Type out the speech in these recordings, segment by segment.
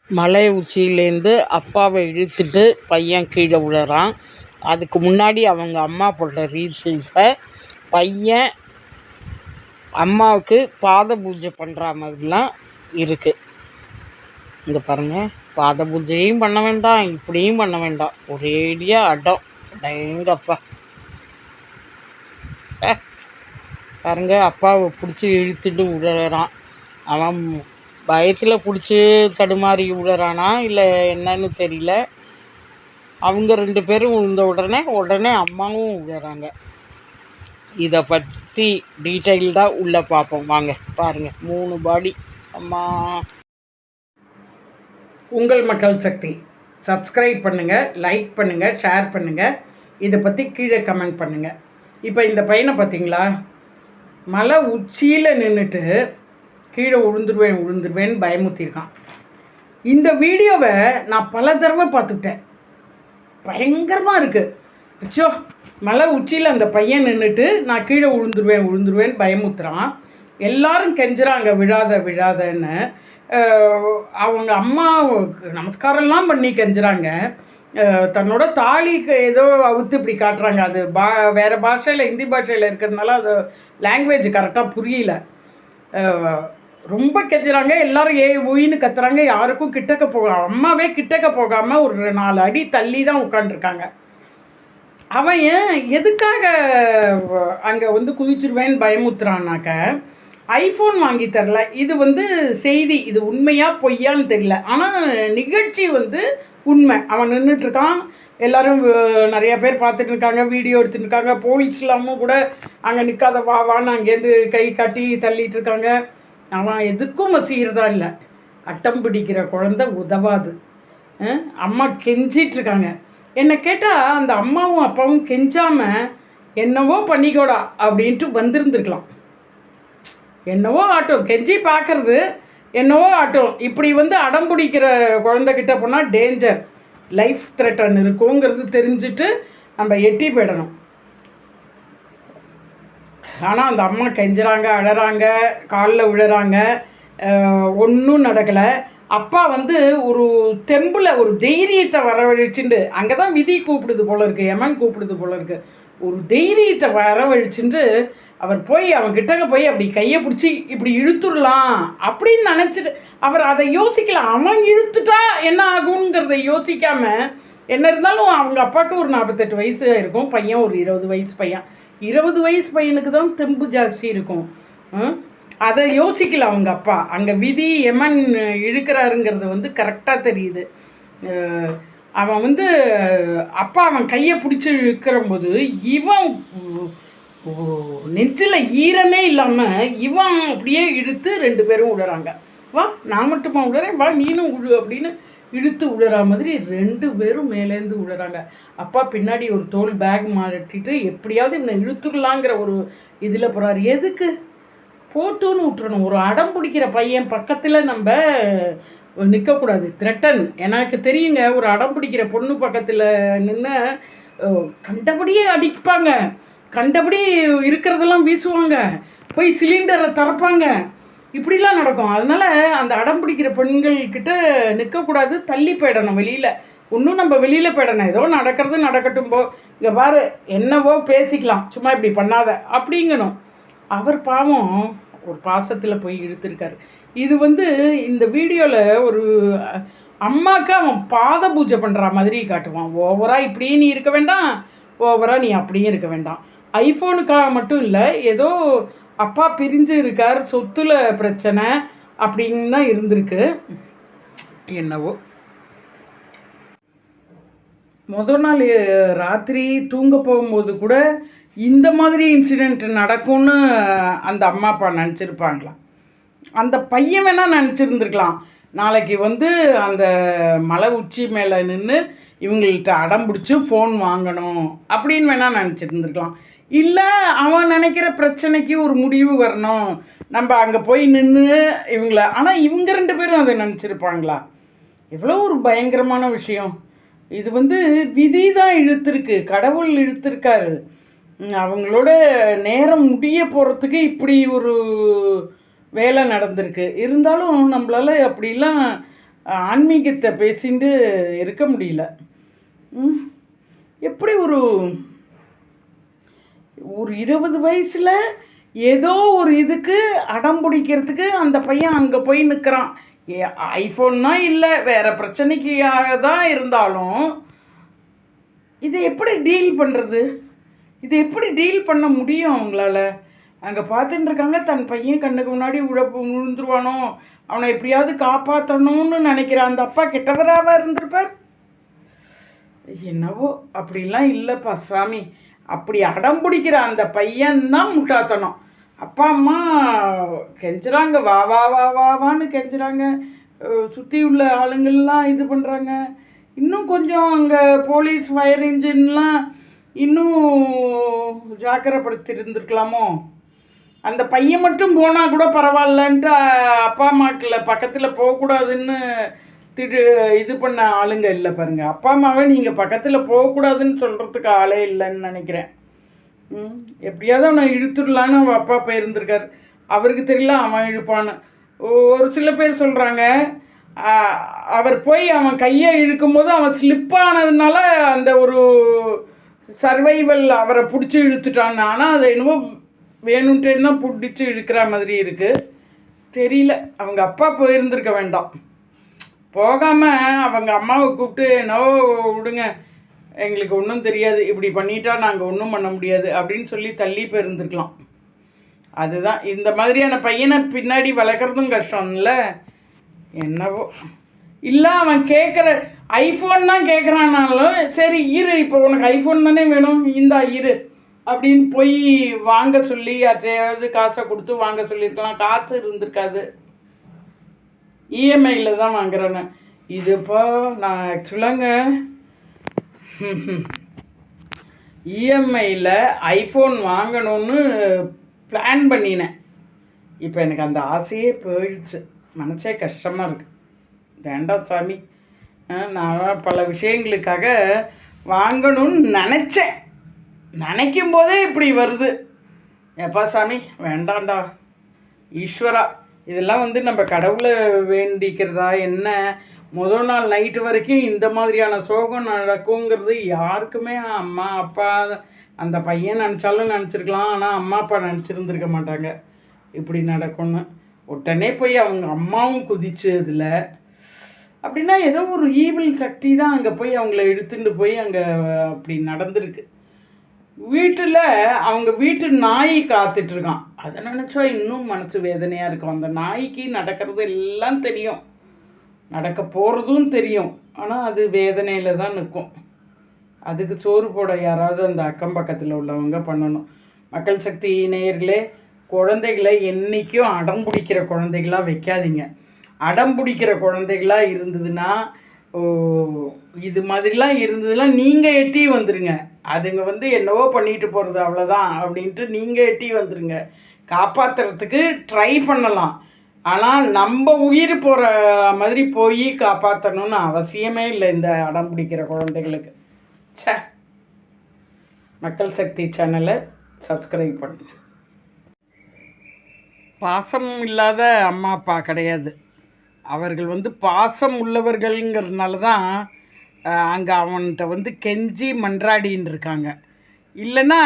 மலை உச்சியிலேருந்து அப்பாவை இழுத்துட்டு பையன் கீழே விழுறான். அதுக்கு முன்னாடி அவங்க அம்மா போட்ட ரீல்ஸில் பையன் அம்மாவுக்கு பாத பூஜை பண்ணுற மாதிரிலாம் இருக்குது. இங்கே பாருங்கள், பாத பூஜையும் பண்ண வேண்டாம், இப்படியும் பண்ண வேண்டாம், ஒரேடியாக அடம். எங்கப்பா பாருங்க, அப்பாவை பிடிச்சி இழுத்துட்டு விழுறான். அவன் பயத்தில் பிடிச்சி தடுமாறி விழுறானா இல்லை என்னன்னு தெரியல. அவங்க 2 பேரும் விழுந்த உடனே அம்மாவும் விழுறாங்க. இதை பற்றி டீட்டெயில்டாக உள்ளே பார்ப்போம் வாங்க. பாருங்கள், 3 பாடி. அம்மா, உங்கள் மக்கள் சக்தி சப்ஸ்கிரைப் பண்ணுங்கள், லைக் பண்ணுங்கள், ஷேர் பண்ணுங்கள். இதை பற்றி கீழே கமெண்ட் பண்ணுங்கள். இப்போ இந்த பையனை பார்த்தீங்களா, மலை உச்சியில் நின்றுட்டு கீழே விழுந்துருவேன்னு பயமுத்திருக்கான். இந்த வீடியோவை நான் பல தடவை பார்த்துக்கிட்டேன். பயங்கரமாக இருக்குது. அச்சோ, மலை உச்சியில் அந்த பையன் நின்றுட்டு நான் கீழே விழுந்துருவேன்னு பயமுத்துறான். எல்லாரும் கெஞ்சுறாங்க விழாதன்னு. அவங்க அம்மாவுக்கு நமஸ்காரம்லாம் பண்ணி கெஞ்சுறாங்க. தன்னோட தாலிக்கு ஏதோ அவுத்து இப்படி காட்டுறாங்க. அது வேறு பாஷையில், ஹிந்தி பாஷையில் இருக்கிறதுனால அது லாங்குவேஜ் கரெக்டாக புரியல. ரொம்ப கெஞ்சுறாங்க. எல்லோரும் ஒயின்னு கத்துறாங்க. யாருக்கும் கிட்டக்க அம்மாவே கிட்டக்க போகாமல் ஒரு 4 அடி தள்ளி தான் உட்காந்துருக்காங்க. அவன் எதுக்காக அங்கே குதிச்சிருவேன்னு பயமுத்துறான்னாக்க, ஐஃபோன் வாங்கி தரல. இது செய்தி, இது உண்மையா பொய்யான்னு தெரியல. ஆனால் நிகழ்ச்சி உண்மை. அவன் நின்றுட்டுருக்கான், எல்லோரும் நிறையா பேர் பார்த்துட்டு இருக்காங்க, வீடியோ எடுத்துட்டு இருக்காங்க. போலீஸ்லாமும் கூட அங்கே நிற்காத வான்னு அங்கேருந்து கை காட்டி தள்ளிட்டு இருக்காங்க. அவன் எதுக்கும் வசீகிறதா இல்லை. அட்டம் பிடிக்கிற குழந்தை உதவாது. அம்மா கெஞ்சிட்ருக்காங்க. என்னை கேட்டால் அந்த அம்மாவும் அப்பாவும் கெஞ்சாமல் என்னவோ பண்ணிக்கோடா அப்படின்ட்டு வந்திருந்துருக்கலாம். என்னவோ ஆட்டம் கெஞ்சி பார்க்குறது, என்னவோ ஆட்டம். இப்படி அடம் பிடிக்கிற குழந்தைகிட்ட போனால் டேஞ்சர், லைஃப் த்ரெட்டன் இருக்குங்கிறது தெரிஞ்சுட்டு நம்ம எட்டி போயிடணும். ஆனால் அந்த அம்மா கெஞ்சுறாங்க, அழறாங்க, காலில் விழுறாங்க, ஒன்றும் நடக்கலை. அப்பா ஒரு தெம்பில் ஒரு தைரியத்தை வரவழைச்சுட்டு, அங்கே தான் விதி கூப்பிடுது போல இருக்குது, யமன் கூப்பிடுது போல இருக்குது. ஒரு தைரியத்தை வரவழைச்சுட்டு அவர் போய் அவன்கிட்ட போய் அப்படி கையை பிடிச்சி இப்படி இழுத்துடலாம் அப்படின்னு நினச்சிட்டு அவர் அதை யோசிக்கலாம். அவன் இழுத்துட்டா என்ன ஆகுங்கிறத யோசிக்காமல், என்ன இருந்தாலும் அவங்க அப்பாவுக்கு ஒரு 48 வயசு இருக்கும், பையன் ஒரு 20 வயசு பையன். 20 வயசு பையனுக்கு தான் தெம்பு ஜாஸ்தி இருக்கும். அதை யோசிக்கல அவங்க அப்பா. அங்கே விதி எமன் இழுக்கிறாருங்கிறது கரெக்டாக தெரியுது. அவன் அப்பா அவன் கையை பிடிச்சி இழுக்கிறம்போது இவன் நெற்றில் ஈரமே இல்லாமல் இவன் அப்படியே இழுத்து 2 பேரும் விடுறாங்க. வா, நான் மட்டுமா விடுறேன், வா நீனும் விழு அப்படின்னு இழுத்து விடுற மாதிரி 2 பேரும் மேலேருந்து விடுறாங்க. அப்பா பின்னாடி ஒரு தோல் பேக் மாட்டிட்டு எப்படியாவது இவனை இழுத்துக்கலாங்கிற ஒரு இதில் போகிறார். எதுக்கு போட்டுன்னு விட்டுறணும். ஒரு அடம் பிடிக்கிற பையன் பக்கத்தில் நம்ம நிற்கக்கூடாது. த்ரெட்டன் எனக்கு தெரியுங்க. ஒரு அடம் பிடிக்கிற பொண்ணு பக்கத்தில் நின்று கண்டபடியே அடிப்பாங்க, கண்டபடி இருக்கிறதெல்லாம் வீசுவாங்க, போய் சிலிண்டரை திறப்பாங்க, இப்படிலாம் நடக்கும். அதனால் அந்த அடம் பிடிக்கிற பெண்கள்கிட்ட நிற்கக்கூடாது, தள்ளி போயிடணும் வெளியில். இன்னும் நம்ம வெளியில் போயிடணும். ஏதோ நடக்கிறது நடக்கட்டும், போ, இங்கே பாரு என்னவோ பேசிக்கலாம், சும்மா இப்படி பண்ணாத அப்படிங்கணும். அவர் பாவம் ஒரு பாசத்தில் போய் இழுத்துருக்காரு. இது இந்த வீடியோவில் ஒரு அம்மாவுக்கு அவன் பாத பூஜை பண்ணுற மாதிரி காட்டுவான். ஓவராக இப்படியே நீ இருக்க வேண்டாம், ஓவராக நீ அப்படியே இருக்க வேண்டாம். ஐஃபோனுக்காக மட்டும் இல்லை, ஏதோ அப்பா பிரிஞ்சு இருக்கார், சொத்துல பிரச்சனை அப்படின்னு தான் இருந்திருக்கு. என்னவோ முதல் நாள் ராத்திரி தூங்க போகும்போது கூட இந்த மாதிரி இன்சிடெண்ட் நடக்கும்னு அந்த அம்மா அப்பா நினச்சிருப்பாங்களாம். அந்த பையன் வேணால் நினச்சிருந்துருக்கலாம், நாளைக்கு அந்த மலை உச்சி மேலே நின்று இவங்கள்ட்ட அடம் பிடிச்சி ஃபோன் வாங்கணும் அப்படின்னு வேணால் நினச்சிருந்துருக்கலாம். இல்லை, அவன் நினைக்கிற பிரச்சனைக்கு ஒரு முடிவு வரணும், நம்ம அங்கே போய் நின்று இவங்கள. ஆனால் இவங்க 2 பேரும் அதை நினச்சிருப்பாங்களா? எவ்வளோ ஒரு பயங்கரமான விஷயம் இது. விதி தான் இழுத்துருக்கு, கடவுள் இழுத்துருக்காரு. அவங்களோட நேரம் முடிய போகிறதுக்கு இப்படி ஒரு வேலை நடந்திருக்கு. இருந்தாலும் நம்மளால் அப்படிலாம் ஆன்மீகத்தை பேசிட்டு இருக்க முடியல. எப்படி ஒரு 20 வயசில் ஏதோ ஒரு இதுக்கு அடம் பிடிக்கிறதுக்கு அந்த பையன் அங்கே போய் நிற்கிறான். ஐஃபோன்னா இல்லை, வேறு பிரச்சனைக்கு தான் இருந்தாலும் இதை எப்படி டீல் பண்ணுறது? இதை எப்படி டீல் பண்ண முடியும் அவங்களால? அங்கே பார்த்துட்டு இருக்காங்க, தன் பையன் கண்ணுக்கு முன்னாடி விழுந்துருவானோ, அவனை எப்படியாவது காப்பாற்றணும்னு நினைக்கிற அந்த அப்பா கெட்டவராக இருந்திருப்பார். என்னவோ அப்படிலாம் இல்லைப்பா சாமி. அப்படி அடம் பிடிக்கிற அந்த பையன்தான் முட்டாத்தனம். அப்பா அம்மா கெஞ்சுறாங்க, வா வா வா வான்னு கெஞ்சுறாங்க. சுற்றி உள்ள ஆளுங்கள்லாம் இது பண்ணுறாங்க. இன்னும் கொஞ்சம் அங்கே போலீஸ் ஃபயர் இன்ஜின்லாம் இன்னும் ஜாக்கிரப்படுத்திருந்துருக்கலாமோ. அந்த பையன் மட்டும் போனால் கூட பரவாயில்லன்ட்டு அப்பா அம்மாக்கில் பக்கத்தில் போகக்கூடாதுன்னு இது பண்ண ஆளுங்க இல்லை பாருங்கள். அப்பா அம்மாவே நீங்கள் பக்கத்தில் போகக்கூடாதுன்னு சொல்கிறதுக்கு ஆளே இல்லைன்னு நினைக்கிறேன். எப்படியாவது அவனை இழுத்துடலான்னு அவன் அப்பா போயிருந்திருக்கார். அவருக்கு தெரியல அவன் இழுப்பான்னு. ஒரு சில பேர் சொல்கிறாங்க, அவர் போய் அவன் கையை இழுக்கும்போது அவன் ஸ்லிப்பானதுனால அந்த ஒரு சர்வைவல் அவரை பிடிச்சி இழுத்துட்டான்னு. ஆனால் அதை என்னவோ வேணுன்ட்டேன்னா பிடிச்சி இழுக்கிற மாதிரி இருக்குது. தெரியல, அவங்க அப்பா போயிருந்திருக்க வேண்டாம். போகாமல் அவங்க அம்மாவை கூப்பிட்டு என்னவோ விடுங்க, எங்களுக்கு ஒன்றும் தெரியாது, இப்படி பண்ணிட்டா நாங்கள் ஒன்றும் பண்ண முடியாது அப்படின்னு சொல்லி தள்ளி போயிருந்துருக்கலாம். அதுதான் இந்த மாதிரியான பையனை பின்னாடி வளர்க்குறதும் கஷ்டம்ல. என்னவோ இல்லை, அவன் கேட்குற ஐஃபோன் தான் கேட்குறானாலும் சரி இரு, இப்போ உனக்கு ஐஃபோன் தானே வேணும், இந்தா இரு அப்படின்னு போய் வாங்க சொல்லி யார்ட்டையாவது காசை கொடுத்து வாங்க சொல்லியிருக்கலாம். காசு இருந்திருக்காது, இஎம்ஐயில் தான் வாங்குறேன்னு. இதுப்பா நான் ஆக்சுவலாங்க இஎம்ஐயில் ஐஃபோன் வாங்கணும்னு பிளான் பண்ணினேன். இப்போ எனக்கு அந்த ஆசையே போயிடுச்சு. மனசே கஷ்டமாக இருக்குது. வேண்டாம் சாமி, நான் பல விஷயங்களுக்காக வாங்கணும்னு நினச்சேன். நினைக்கும் போதே இப்படி வருது. எப்பா சாமி வேண்டாண்டா ஈஸ்வரா. இதெல்லாம் நம்ம கடவுளை வேண்டிக்கிறதா என்ன? முதல் நாள் நைட்டு வரைக்கும் இந்த மாதிரியான சோகம் நடக்குங்கிறது யாருக்குமே அம்மா அப்பா அந்த பையன் நினச்சாலும் நினச்சிருக்கலாம். ஆனால் அம்மா அப்பா நினச்சிருந்துருக்க மாட்டாங்க இப்படி நடக்கும்னு. உடனே போய் அவங்க அம்மாவும் குதிச்சு அதில் அப்படின்னா ஏதோ ஒரு ஈவில் சக்தி தான் அங்கே போய் அவங்கள எடுத்துட்டு போய் அங்கே அப்படி நடந்திருக்கு. வீட்டில் அவங்க வீட்டு நாய் காத்துட்ருக்கான். அதை நினச்சா இன்னும் மனசு வேதனையாக இருக்கும். அந்த நாய்க்கு நடக்கிறது எல்லாம் தெரியும், நடக்க போகிறதும் தெரியும். ஆனால் அது வேதனையில் தான் நிற்கும். அதுக்கு சோறு போட யாராவது அந்த அக்கம் பக்கத்தில் உள்ளவங்க பண்ணணும். மக்கள் சக்தி நேயர்களே, குழந்தைகளை என்றைக்கும் அடம் பிடிக்கிற குழந்தைகளாக வைக்காதீங்க. அடம் பிடிக்கிற குழந்தைகளாக இருந்ததுன்னா இது மாதிரிலாம் இருந்ததுன்னா நீங்கள் எட்டி வந்துடுங்க. அதுங்க என்னவோ பண்ணிட்டு போகிறது அவ்வளோதான் அப்படின்ட்டு நீங்கள் எட்டி வந்துடுங்க. காப்பாற்றுறதுக்கு ட்ரை பண்ணலாம். ஆனால் நம்ம உயிர் போகிற மாதிரி போய் காப்பாற்றணும்னு அவசியமே இல்லை இந்த அடம் பிடிக்கிற குழந்தைகளுக்கு. சே, மக்கள் சக்தி சேனலை சப்ஸ்கிரைப் பண்ணுங்க. பாசம் இல்லாத அம்மா அப்பா கிடையாது. அவர்கள் பாசம் உள்ளவர்கள்ங்கிறதுனால தான் அங்கே அவன்கிட்ட கெஞ்சி மன்றாடின்னு இருக்காங்க. இல்லைன்னா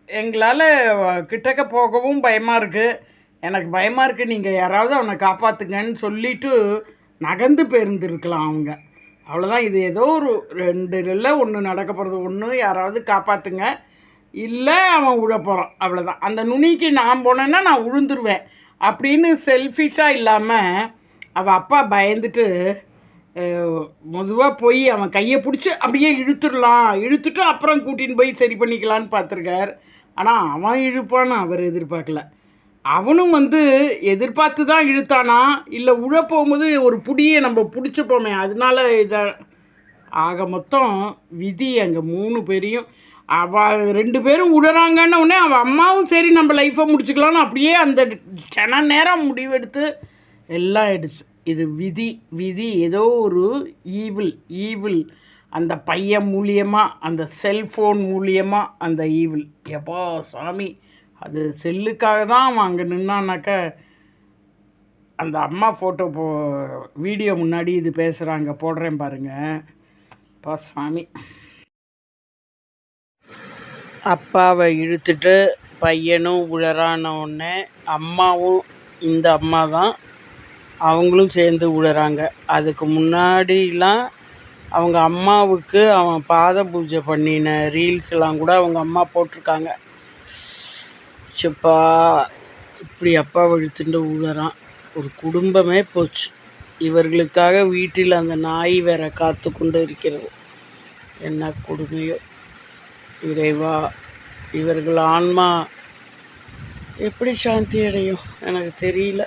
எங்களால் கிட்டக்க போகவும் பயமாக இருக்குது. எனக்கு பயமாக இருக்குது, நீங்கள் யாராவது அவனை காப்பாற்றுங்கன்னு சொல்லிவிட்டு நகர்ந்து போயிருந்துருக்கலாம் அவங்க. அவ்வளோதான். இது ஏதோ ஒரு 2 ஒன்று நடக்க போகிறது. ஒன்று யாராவது காப்பாற்றுங்க, இல்லை அவன் விழ போகிறான், அவ்வளோதான். அந்த நுனிக்கு நான் போனேன்னா நான் விழுந்துருவேன் அப்படின்னு செல்ஃபிஷாக இல்லாமல் அவள் அப்பா பயந்துட்டு மெதுவாக போய் அவன் கையை பிடிச்சி அப்படியே இழுத்துட்டு அப்புறம் கூட்டின்னு போய் சரி பண்ணிக்கலான்னு பார்த்துருக்கார். ஆனால் அவன் இழுப்பான்னு அவர் எதிர்பார்க்கல. அவனும் எதிர்பார்த்து தான் இழுத்தானா, இல்லை உழ போகும்போது ஒரு புடியை நம்ம பிடிச்சிப்போமே அதனால இதை ஆக மொத்தம் விதி. அங்கே 3 பேரையும் அவள் 2 பேரும் விடுறாங்கன்னு உடனே அவள் அம்மாவும் சரி நம்ம லைஃப்பை முடிச்சுக்கலான்னு அப்படியே அந்த கன நேரம் முடிவெடுத்து எல்லாம் ஆயிடுச்சு. இது விதி. ஏதோ ஒரு ஈவில் அந்த பையன் மூலியமாக, அந்த செல்ஃபோன் மூலியமாக அந்த ஈவில். எப்பா சாமி, அது செல்லுக்காக தான் அவன் அங்கே நின்னானாக்க அந்த அம்மா ஃபோட்டோ வீடியோ முன்னாடி இது பேசுகிறாங்க, போடுறேன் பாருங்க. பா சாமி. அப்பாவை இழுத்துட்டு பையனும் உழறான உடனே அம்மாவும், இந்த அம்மா தான், அவங்களும் சேர்ந்து உழறாங்க. அதுக்கு முன்னாடிலாம் அவங்க அம்மாவுக்கு அவன் பாத பூஜை பண்ணின ரீல்ஸ்லாம் கூட அவங்க அம்மா போட்டிருக்காங்க. சப்பா, இப்படி அப்பாவை இழுத்துட்டு உழறான். ஒரு குடும்பமே போச்சு. இவர்களுக்காக வீட்டில் அந்த நாய் வேற காத்து கொண்டு இருக்கிறது. என்ன கொடுமையோ இறைவா! இவர்கள் ஆன்மா எப்படி சாந்தி அடையும் எனக்கு தெரியல.